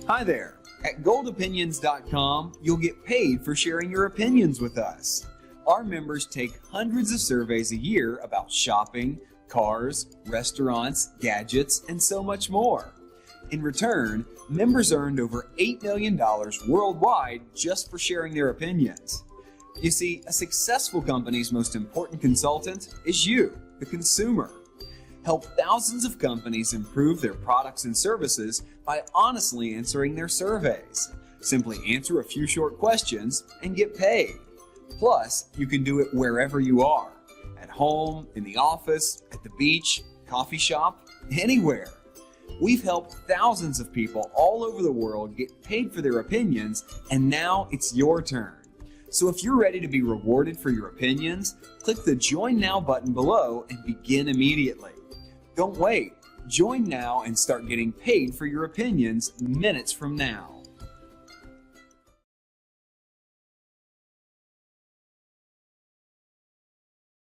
Hi there. At goldopinions.com, you'll get paid for sharing your opinions with us. Our members take hundreds of surveys a year about shopping, cars, restaurants, gadgets, and so much more. In return, members earned over $8 million worldwide just for sharing their opinions. You see, a successful company's most important consultant is you, the consumer. Help thousands of companies improve their products and services by honestly answering their surveys. Simply answer a few short questions and get paid. Plus, you can do it wherever you are. At home, in the office, at the beach, coffee shop, anywhere. We've helped thousands of people all over the world get paid for their opinions, and now it's your turn. So if you're ready to be rewarded for your opinions, click the Join Now button below and begin immediately. Don't wait. Join now and start getting paid for your opinions minutes from now.